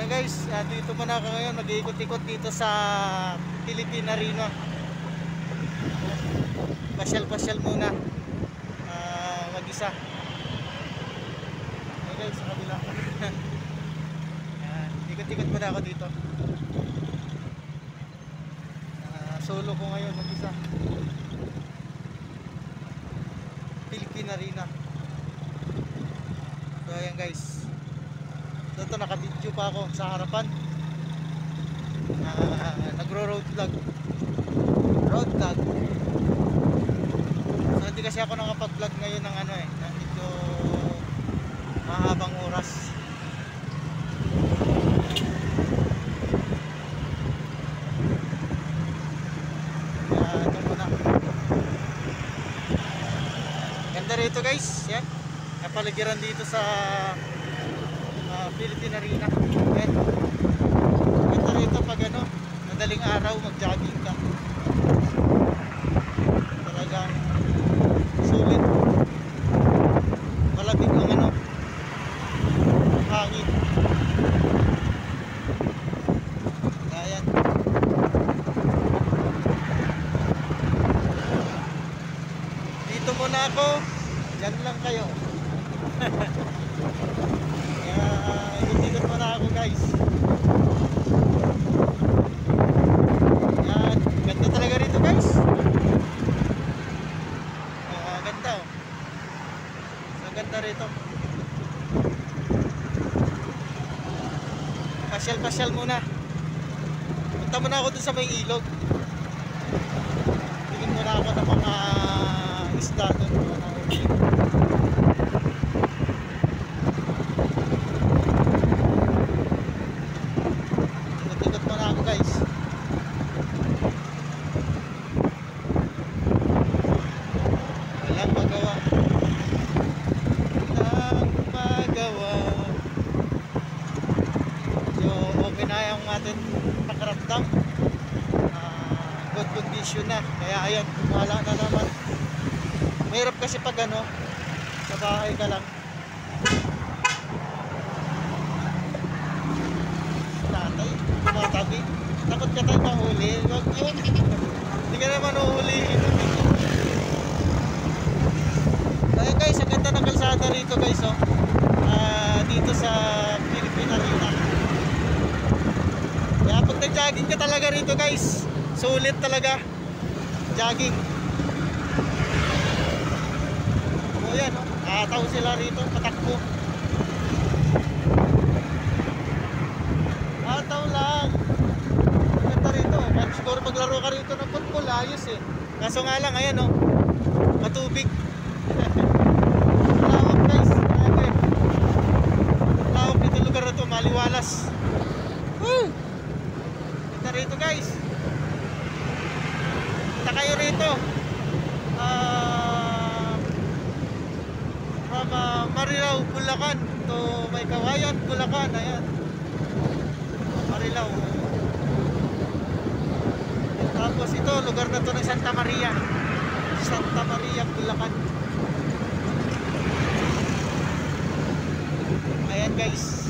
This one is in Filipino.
Ayan guys, dito muna ako ngayon, mag-iikot-ikot dito sa Philippine Arena. Pasyal-pasyal muna, mag-isa. Ayan guys, sa kabila. Ayan, ikot-ikot muna ako dito. Solo ko ngayon, mag-isa. Philippine Arena. So ayan guys, dito naka-video pa ako sa harapan. Nagro-road vlog. Road vlog. So hindi kasi ako nakapag-vlog ngayon ng ano na medyo mahabang oras. Ito muna. Ganda rito guys, yan. Kapaligiran dito sa Philippine Arena. Yan. Ganda rito pag ano, madaling araw mag-jogging ka. Talagang sulit. Malamig ang ano, hangin. Ayan. Dito muna ako. Diyan lang kayo. Kaya ikot-ikot muna ako guys. Yan, ganda talaga rito guys. Ganda oh. So ganda rito. Pasyal-pasyal muna. Punta muna ako dun sa may ilog. Tingin muna ako ng mga isda dun. Ikot-ikot muna ako guys. Walang magawa. Walang magawa. So okay na yung ating pakiramdam. Good condition na. Kaya ayan, wala na naman. Mahirap kasi pag ano, sa bahay ka lang. Tatay, tumatabi. Takot ka tayo mahuli. Huwag yun. Hindi ka naman uhuli. Ayan guys, ang ganda ng kalsada rito guys oh. Dito sa Philippine Arena. Kaya pag nag-jogging ka talaga rito guys, sulit talaga. Jogging. O yan oh, ataw sila rito, patakbo. Ataw lang. Ganda rito. Siguro maglaro ka rito ng football, ayos eh. Kaso nga lang, ayan oh, matubig. Malawak guys. Malawak dito lugar na to, maliwalas. Woo! Ganda rito guys. Punta kayo rito. From Marilao, Bulacan to May Kawayan, Bulacan. Ayan. Marilao. Tapos ito, lugar na to ng Santa Maria. Santa Maria, Bulacan. Ayan guys.